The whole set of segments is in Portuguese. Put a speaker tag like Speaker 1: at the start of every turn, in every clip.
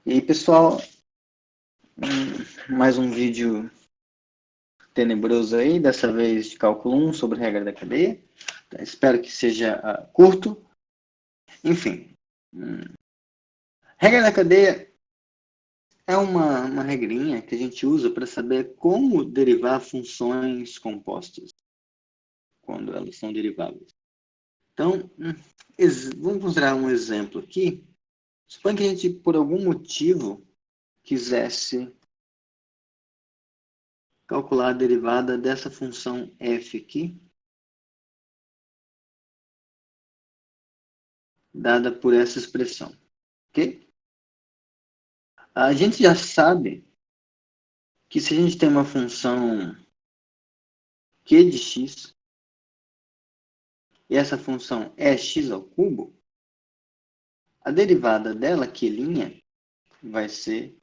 Speaker 1: E aí, pessoal, mais um vídeo tenebroso aí, dessa vez de cálculo 1 sobre regra da cadeia. Espero que seja curto. Enfim, regra da cadeia é uma regrinha que a gente usa para saber como derivar funções compostas, quando elas são deriváveis. Então, vamos considerar um exemplo aqui. Suponha que a gente, por algum motivo, quisesse calcular a derivada dessa função f aqui, dada por essa expressão, ok? A gente já sabe que se a gente tem uma função q de x, e essa função é x ao cubo, a derivada dela, q', vai ser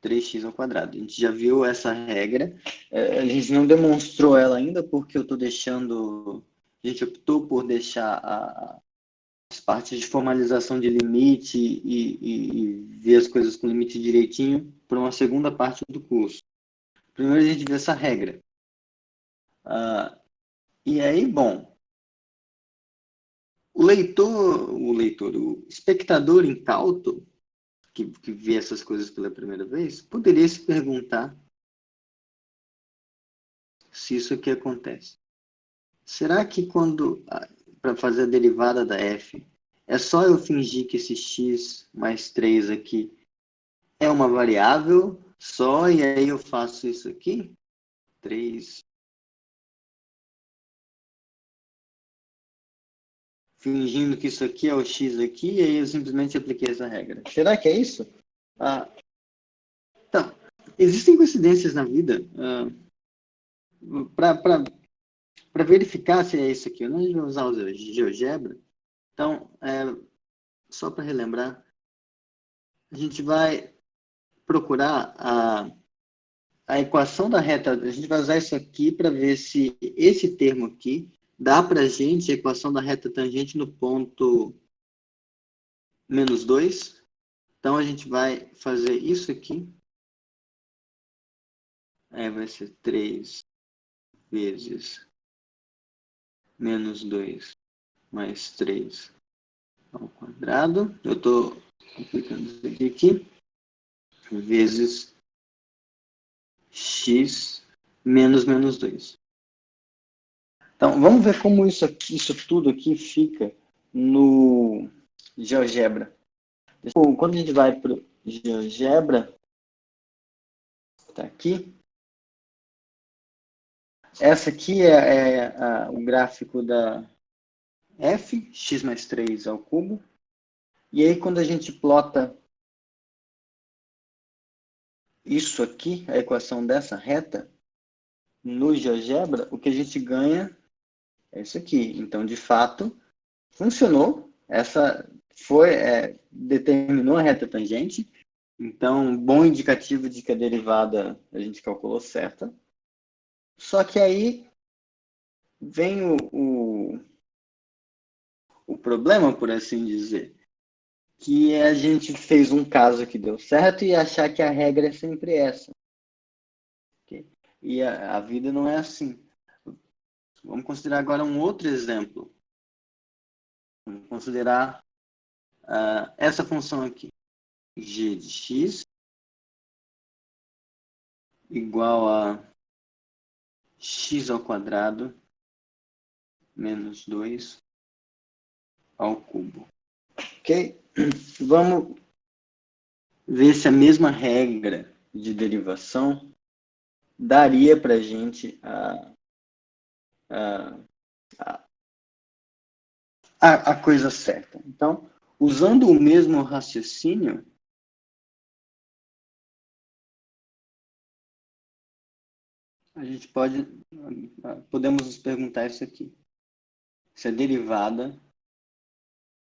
Speaker 1: 3x ao quadrado. A gente já viu essa regra, a gente não demonstrou ela ainda porque eu estou deixando, a gente optou por deixar as partes de formalização de limite e ver as coisas com limite direitinho para uma segunda parte do curso. Primeiro a gente vê essa regra. E aí, bom, o espectador incauto, que vê essas coisas pela primeira vez, poderia se perguntar se isso aqui acontece. Será que para fazer a derivada da f, é só eu fingir que esse x mais 3 aqui é uma variável só, e aí eu faço isso aqui? 3. Fingindo que isso aqui é o x aqui, e aí eu simplesmente apliquei essa regra. Será que é isso? Então, existem coincidências na vida. Para verificar se é isso aqui, nós vamos usar o GeoGebra. Então, só para relembrar, a gente vai procurar a equação da reta. A gente vai usar isso aqui para ver se esse termo aqui dá para a gente a equação da reta tangente no ponto menos 2. Então, a gente vai fazer isso aqui. Aí vai ser 3 vezes menos 2 mais 3 ao quadrado. Eu estou aplicando isso aqui. Vezes x menos menos 2. Então, vamos ver como isso tudo aqui fica no GeoGebra. Quando a gente vai para o GeoGebra, está aqui. Essa aqui é o gráfico da f, x mais 3 ao cubo. E aí, quando a gente plota isso aqui, a equação dessa reta, no GeoGebra, o que a gente ganha é isso aqui. Então, de fato, funcionou. Essa determinou a reta tangente. Então, bom indicativo de que a derivada a gente calculou certa. Só que aí vem o problema, por assim dizer, que a gente fez um caso que deu certo e achar que a regra é sempre essa. Okay? E a vida não é assim. Vamos considerar agora um outro exemplo. Vamos considerar essa função aqui. G de x igual a x ao quadrado menos 2 ao cubo. Ok? Vamos ver se a mesma regra de derivação daria para a gente a coisa certa. Então, usando o mesmo raciocínio, a gente podemos nos perguntar isso aqui. Se a derivada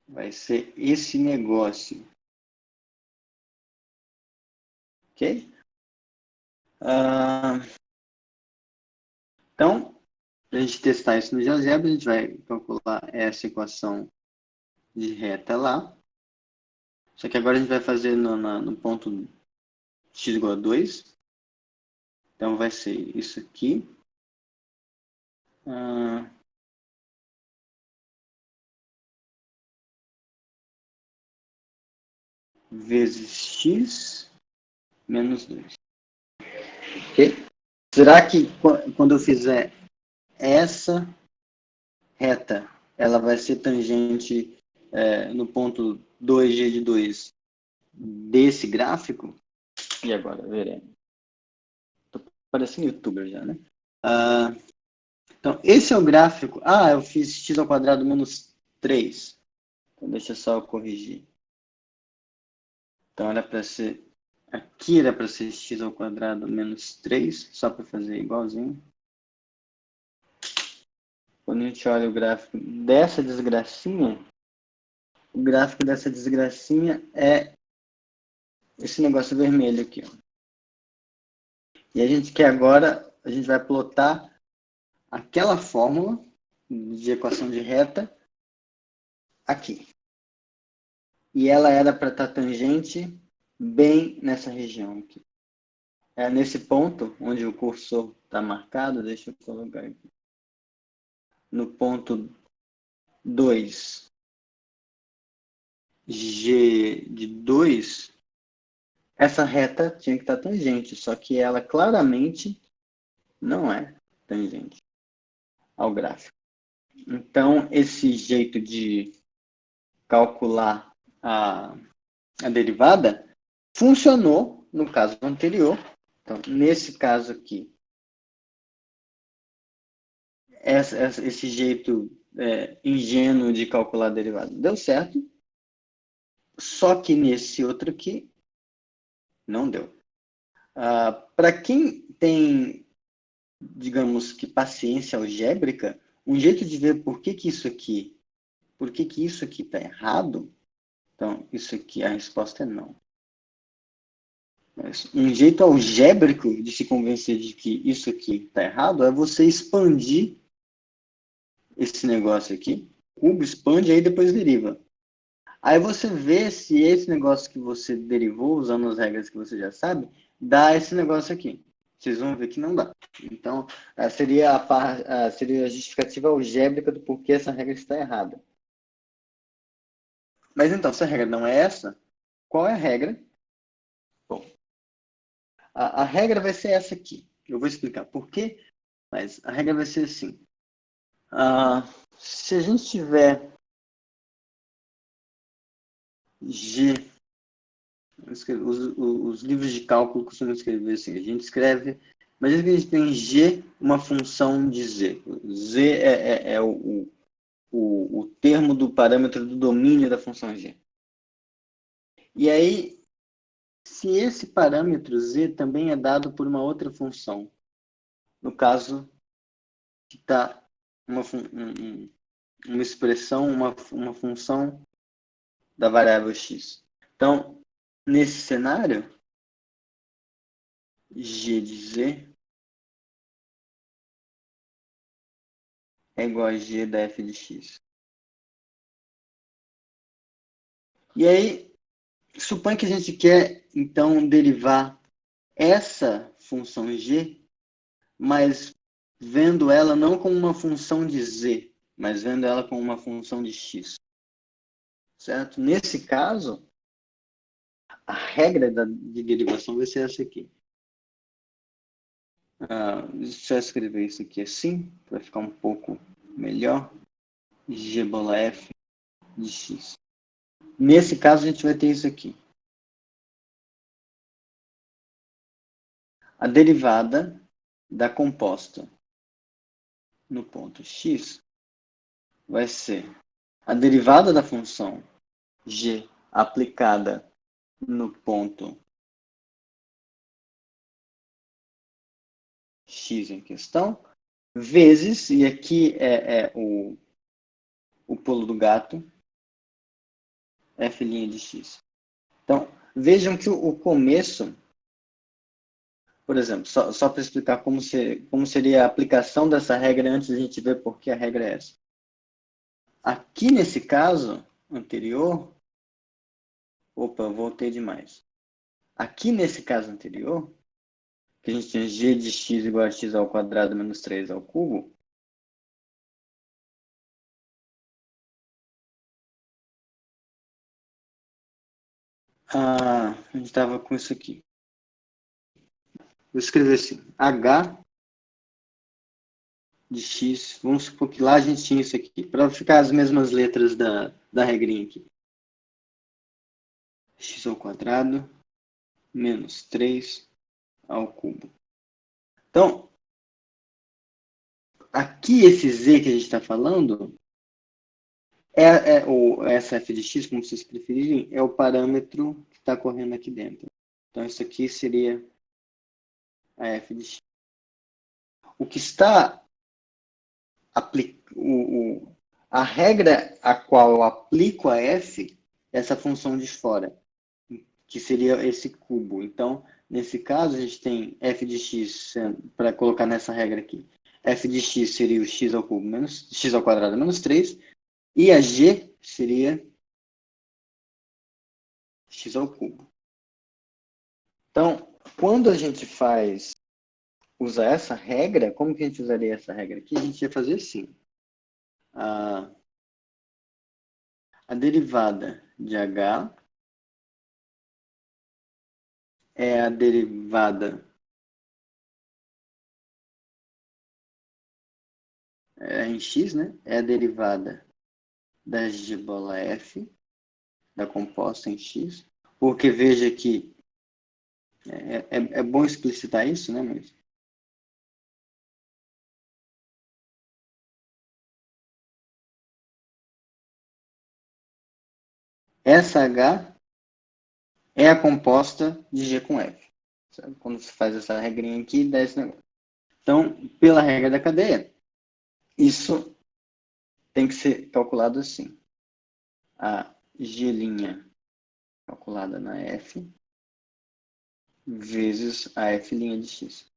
Speaker 1: vai ser esse negócio. Ok? Então, para a gente testar isso no GeoGebra, a gente vai calcular essa equação de reta lá. Só que agora a gente vai fazer no ponto x igual a 2. Então vai ser isso aqui. Vezes x menos 2. Ok? Será que quando eu fizer essa reta, ela vai ser tangente no ponto 2g de 2 desse gráfico? E agora, veremos. Tô parecendo youtuber já, né? Então, esse é o gráfico. Eu fiz x ao quadrado menos 3. Então, deixa só eu corrigir. Então, era para ser... Aqui era para ser x ao quadrado menos 3, só para fazer igualzinho. Quando a gente olha o gráfico dessa desgracinha, o gráfico dessa desgracinha é esse negócio vermelho aqui. Ó. E a gente quer agora, a gente vai plotar aquela fórmula de equação de reta aqui. E ela era para estar tangente bem nessa região aqui. É nesse ponto onde o cursor está marcado, deixa eu colocar aqui. No ponto 2, G de 2, essa reta tinha que estar tangente, só que ela claramente não é tangente ao gráfico. Então, esse jeito de calcular a derivada funcionou no caso anterior. Então, nesse caso aqui, esse jeito ingênuo de calcular a derivada deu certo, só que nesse outro aqui, não deu. Para quem tem, digamos que, paciência algébrica, um jeito de ver por que isso aqui está errado, então, isso aqui, a resposta é não. Mas um jeito algébrico de se convencer de que isso aqui está errado é você expandir esse negócio aqui, cubo, expande e aí depois deriva. Aí você vê se esse negócio que você derivou, usando as regras que você já sabe, dá esse negócio aqui. Vocês vão ver que não dá. Então, seria a justificativa algébrica do porquê essa regra está errada. Mas então, se a regra não é essa, qual é a regra? Bom, a regra vai ser essa aqui. Eu vou explicar por quê, mas a regra vai ser assim. Se a gente tiver G, os livros de cálculo costumam escrever assim, a gente escreve, imagina que a gente tem G, uma função de Z. Z é o termo do parâmetro do domínio da função G. E aí, se esse parâmetro Z também é dado por uma outra função, no caso, que está uma expressão, uma função da variável x. Então, nesse cenário, g de z é igual a g da f de x. E aí, supõe que a gente quer, então, derivar essa função g, mas vendo ela não como uma função de z, mas vendo ela como uma função de x. Certo? Nesse caso, a regra de derivação vai ser essa aqui. Deixa eu escrever isso aqui assim, para ficar um pouco melhor. G bola f de x. Nesse caso, a gente vai ter isso aqui. A derivada da composta no ponto x vai ser a derivada da função g aplicada no ponto x em questão, vezes, e aqui é o pulo do gato, f' de x. Então, vejam que o começo, por exemplo, só para explicar como seria a aplicação dessa regra antes de a gente ver por que a regra é essa. Aqui nesse caso anterior, Opa, eu voltei demais. Aqui nesse caso anterior, que a gente tinha g de x igual a x ao quadrado menos 3 ao cubo, a gente estava com isso aqui. Vou escrever assim, h de x, vamos supor que lá a gente tinha isso aqui, para ficar as mesmas letras da regrinha aqui. X ao quadrado menos 3 ao cubo. Então, aqui esse z que a gente está falando, ou essa f de x, como vocês preferirem, é o parâmetro que está correndo aqui dentro. Então, isso aqui seria a f de x. O que está a regra a qual eu aplico a f é essa função de fora, que seria esse cubo. Então, nesse caso, a gente tem f de x, para colocar nessa regra aqui, f de x seria o x ao cubo menos x ao quadrado menos 3, e a g seria x ao cubo. Então, quando a gente usa essa regra, como que a gente usaria essa regra aqui? A gente ia fazer assim. A derivada de h é a derivada em x, né? É a derivada da g bola f, da composta em x, porque veja que é bom explicitar isso, né? Mas essa h é a composta de g com f. Sabe? Quando você faz essa regrinha aqui, dá esse negócio. Então, pela regra da cadeia, isso tem que ser calculado assim. A g' calculada na f vezes a f' de x.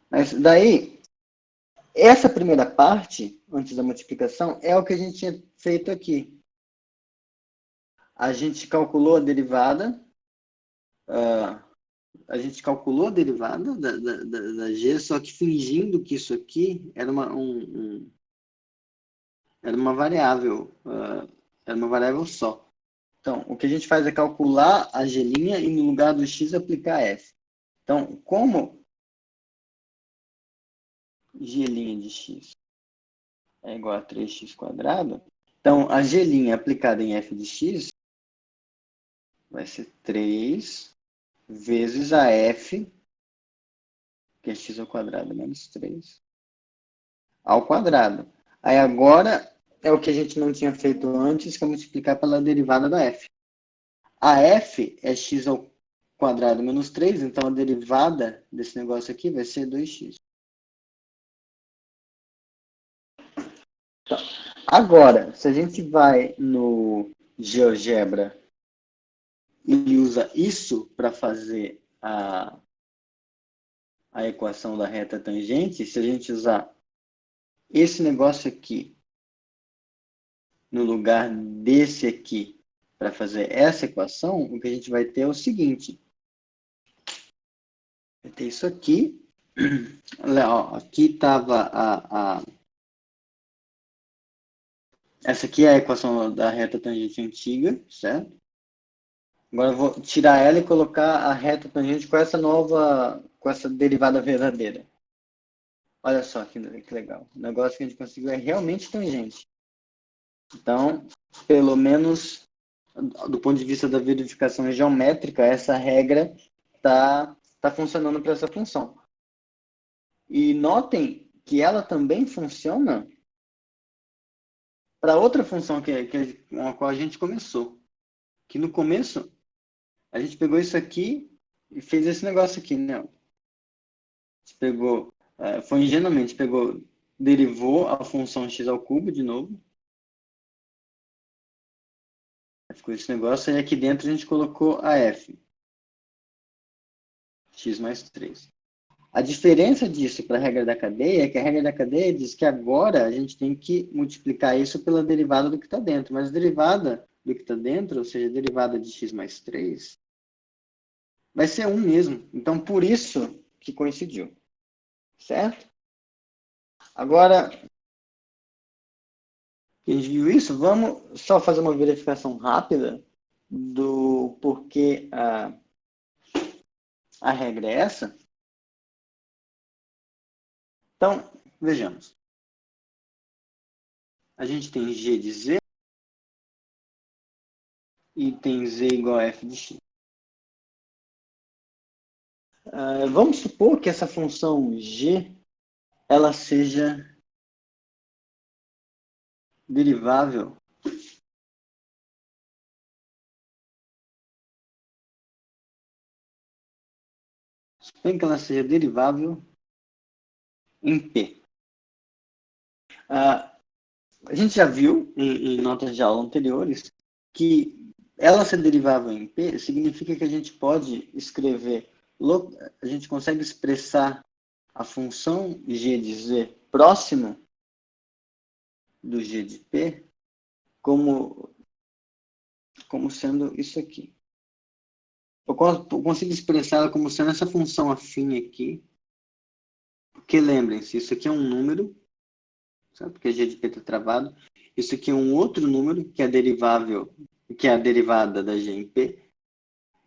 Speaker 1: Mas daí, essa primeira parte, antes da multiplicação, é o que a gente tinha feito aqui. A gente calculou a derivada, da g, só que fingindo que isso aqui era era uma variável, era uma variável só. Então, o que a gente faz é calcular a g' e no lugar do x aplicar f. Então, como g' de x é igual a 3x quadrado, então a g' aplicada em f de x vai ser 3 vezes a f, que é x ao quadrado menos 3, ao quadrado. Aí agora é o que a gente não tinha feito antes, que é multiplicar pela derivada da f. A f é x ao quadrado menos 3, então a derivada desse negócio aqui vai ser 2x. Então, agora, se a gente vai no GeoGebra e usa isso para fazer a equação da reta tangente, se a gente usar esse negócio aqui no lugar desse aqui para fazer essa equação, o que a gente vai ter é o seguinte. Vai ter isso aqui. Olha, ó, aqui estava essa aqui é a equação da reta tangente antiga, certo? Agora eu vou tirar ela e colocar a reta tangente com com essa derivada verdadeira. Olha só que legal. O negócio que a gente conseguiu é realmente tangente. Então, pelo menos do ponto de vista da verificação geométrica, essa regra tá funcionando para essa função. E notem que ela também funciona para outra função com a qual a gente começou. Que no começo, a gente pegou isso aqui e fez esse negócio aqui, né? A gente pegou, foi ingenuamente, derivou a função x ao cubo de novo. Ficou esse negócio, e aqui dentro a gente colocou a f. X mais 3. A diferença disso para a regra da cadeia é que a regra da cadeia diz que agora a gente tem que multiplicar isso pela derivada do que está dentro. Mas a derivada do que está dentro, ou seja, a derivada de x mais 3, vai ser 1 mesmo. Então, por isso que coincidiu. Certo? Agora, que a gente viu isso, vamos só fazer uma verificação rápida do porquê a regra é essa. Então, vejamos. A gente tem g de z e tem z igual a f de x. Vamos supor que essa função g ela seja derivável suponho que ela seja derivável em p. A gente já viu em notas de aula anteriores que ela ser derivável em p significa que a gente pode escrever, a gente consegue expressar a função g de z próximo do g de p como sendo isso aqui. Eu consigo expressá-la como sendo essa função afim aqui, porque lembrem-se, isso aqui é um número, sabe? Porque g de p está travado. Isso aqui é um outro número, que é derivável, que é a derivada da g em p.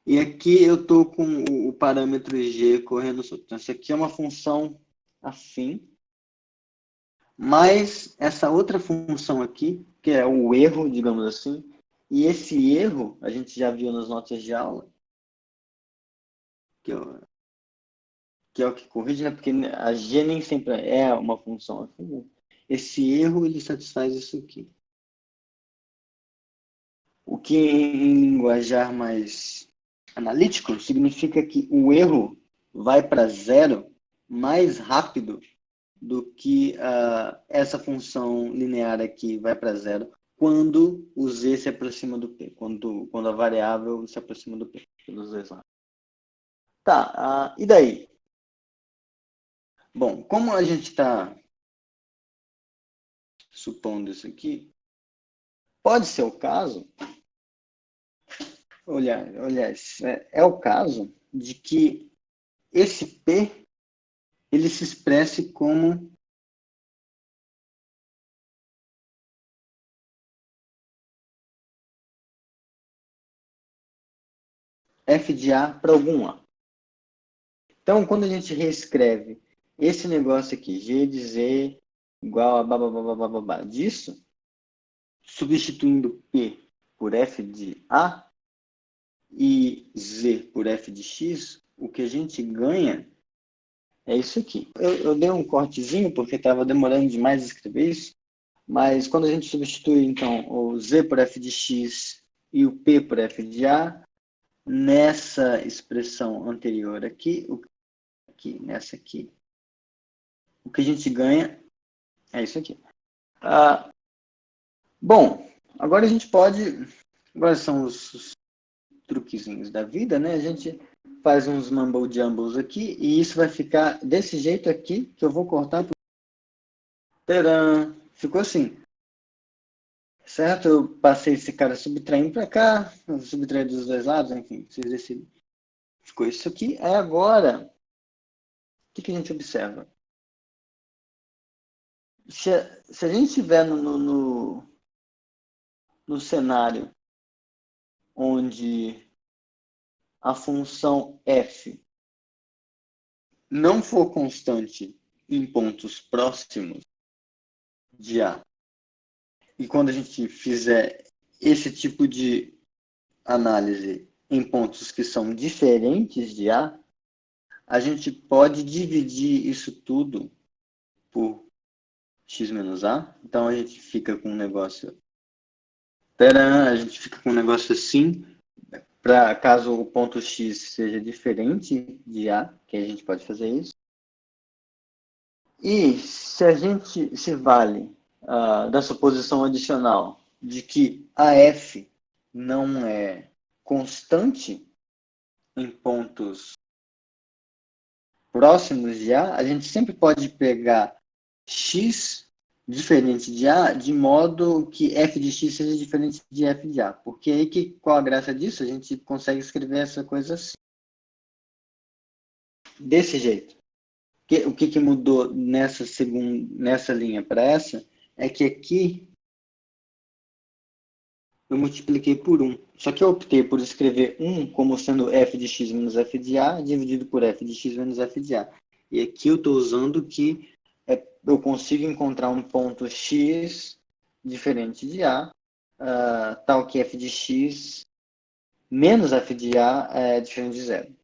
Speaker 1: E aqui eu estou com o parâmetro g correndo solto. Então, isso aqui é uma função afim. Mas essa outra função aqui, que é o erro, digamos assim, e esse erro, a gente já viu nas notas de aula, que é o que corrige, né? Porque a g nem sempre é uma função afim. Esse erro, ele satisfaz isso aqui. O que em linguajar mais analítico significa que o erro vai para zero mais rápido do que essa função linear aqui vai para zero quando o z se aproxima do p, quando a variável se aproxima do p, pelos dois lados. Tá, e daí? Bom, como a gente está supondo isso aqui, pode ser o caso, aliás, é o caso de que esse p ele se expresse como f de a para algum a. Então, quando a gente reescreve esse negócio aqui, g de z igual a babá disso, substituindo p por f de a e z por f de x, o que a gente ganha é isso aqui. Eu dei um cortezinho porque estava demorando demais escrever isso, mas quando a gente substitui, então, o z por f de x e o p por f de a, nessa expressão anterior aqui, nessa aqui, o que a gente ganha é isso aqui. Bom, agora a gente pode... Agora são os truquezinhos da vida, né? A gente faz uns mumble jumbles aqui e isso vai ficar desse jeito aqui, que eu vou cortar. Tcharam! Ficou assim. Certo? Eu passei esse cara subtraindo para cá, subtraindo dos dois lados, enfim, vocês decidem. Ficou isso aqui. Aí agora, o que a gente observa? Se a gente estiver no cenário onde a função f não for constante em pontos próximos de A, e quando a gente fizer esse tipo de análise em pontos que são diferentes de a gente pode dividir isso tudo por x menos a. Então a gente fica com um negócio... a gente fica com um negócio assim, para caso o ponto x seja diferente de a, que a gente pode fazer isso. E se a gente se vale da suposição adicional de que a f não é constante em pontos próximos de a gente sempre pode pegar x diferente de A, de modo que f de x seja diferente de f de A. Porque aí, qual a graça disso? A gente consegue escrever essa coisa assim. Desse jeito. O que mudou nessa linha para essa é que aqui eu multipliquei por 1. Só que eu optei por escrever 1 como sendo f de x menos f de A dividido por f de x menos f de A. E aqui eu estou usando que eu consigo encontrar um ponto x diferente de A, tal que f de x menos f de A é diferente de zero.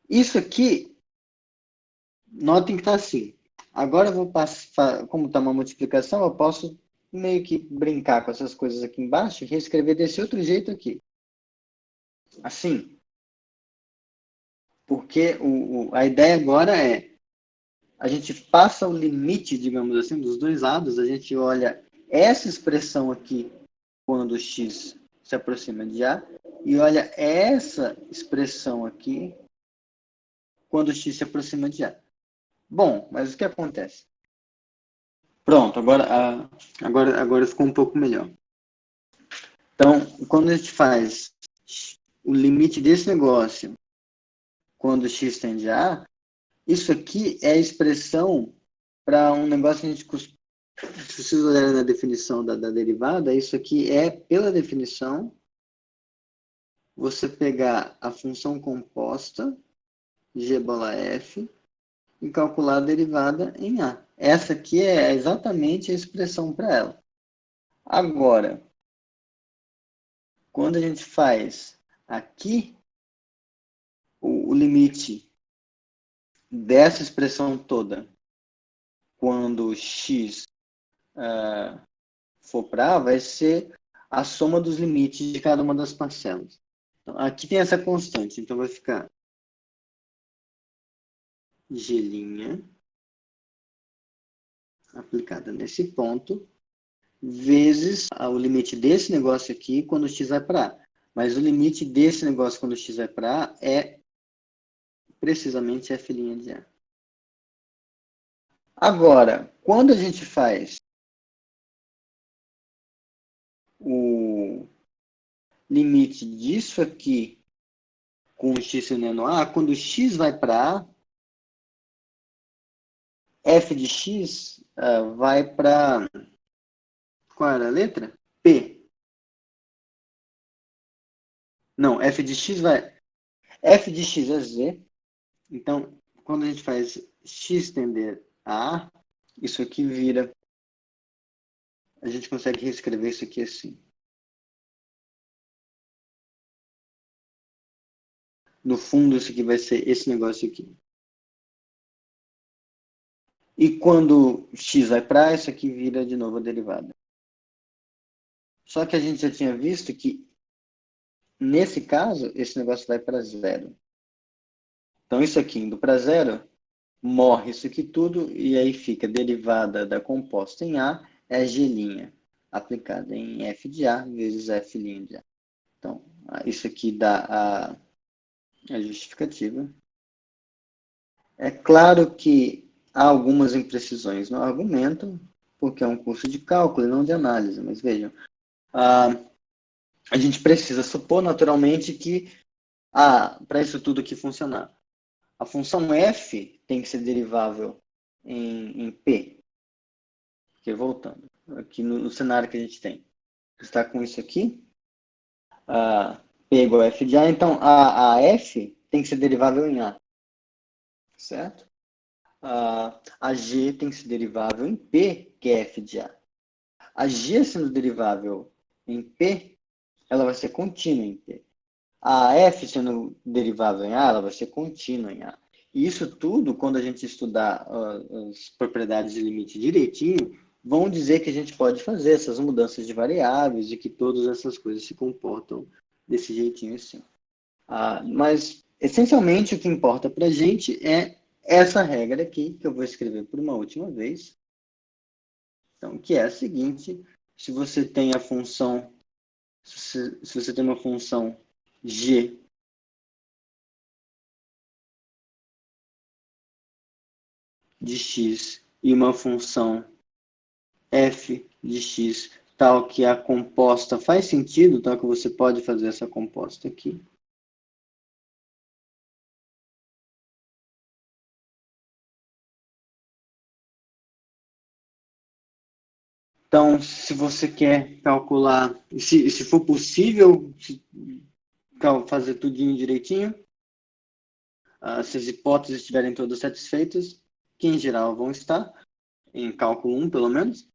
Speaker 1: Isso aqui, notem que está assim. Agora eu vou passar, como está uma multiplicação, eu posso meio que brincar com essas coisas aqui embaixo e reescrever desse outro jeito aqui. Assim. Porque a ideia agora é, a gente passa o limite, digamos assim, dos dois lados, a gente olha essa expressão aqui, quando x se aproxima de A, e olha essa expressão aqui, quando x se aproxima de A. Bom, mas o que acontece? Pronto, agora ficou um pouco melhor. Então, quando a gente faz o limite desse negócio, quando x tende a A, isso aqui é a expressão para um negócio que a gente se vocês olharem na definição da derivada, isso aqui é, pela definição, você pegar a função composta, g bola f, e calcular a derivada em A. Essa aqui é exatamente a expressão para ela. Agora, quando a gente faz aqui o limite dessa expressão toda, quando x for para A, vai ser a soma dos limites de cada uma das parcelas. Então, aqui tem essa constante, então vai ficar g' aplicada nesse ponto, vezes o limite desse negócio aqui quando x vai para A. Mas o limite desse negócio quando x vai para A é precisamente f' de A. Agora, quando a gente faz o limite disso aqui com o x sendo A, quando x vai para A, f de x vai para... Qual era a letra? P. Não, f de x vai... f de x é z. Então, quando a gente faz x tender a A, isso aqui vira... A gente consegue reescrever isso aqui assim. No fundo, isso aqui vai ser esse negócio aqui. E quando x vai para A, isso aqui vira de novo a derivada. Só que a gente já tinha visto que, nesse caso, esse negócio vai para zero. Então, isso aqui indo para zero, morre isso aqui tudo, e aí fica derivada da composta em A, é g' aplicada em f de A vezes f' de A. Então, isso aqui dá a justificativa. É claro que há algumas imprecisões no argumento, porque é um curso de cálculo e não de análise, mas vejam, a gente precisa supor naturalmente que, para isso tudo aqui funcionar, a função f tem que ser derivável em P. Porque voltando, aqui no cenário que a gente tem, está com isso aqui, P igual a f de A, então a f tem que ser derivável em A, certo? A g tem que ser derivável em P, que é f de A. A g sendo derivável em P, ela vai ser contínua em P. A f sendo derivável em A, ela vai ser contínua em A. E isso tudo, quando a gente estudar as propriedades de limite direitinho, vão dizer que a gente pode fazer essas mudanças de variáveis e que todas essas coisas se comportam desse jeitinho assim. Mas, essencialmente, o que importa para a gente é essa regra aqui, que eu vou escrever por uma última vez. Então, que é a seguinte: se você tem a função, se você tem uma função g de x e uma função f de x tal que a composta faz sentido, tal que você pode fazer essa composta aqui. Então, se você quer calcular, se for possível fazer tudinho direitinho, se as hipóteses estiverem todas satisfeitas, que em geral vão estar, em cálculo 1 pelo menos,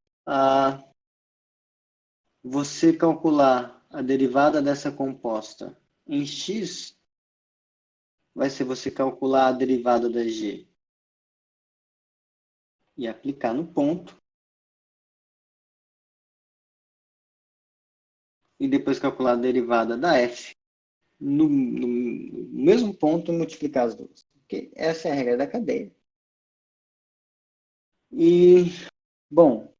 Speaker 1: você calcular a derivada dessa composta em x, vai ser você calcular a derivada da g e aplicar no ponto, e depois calcular a derivada da f no mesmo ponto e multiplicar as duas. Okay? Essa é a regra da cadeia. E, bom,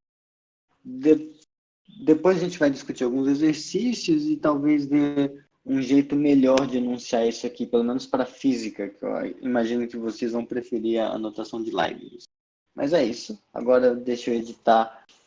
Speaker 1: depois a gente vai discutir alguns exercícios e talvez ver um jeito melhor de enunciar isso aqui, pelo menos para física, que eu imagino que vocês vão preferir a anotação de Leibniz. Mas é isso. Agora deixa eu editar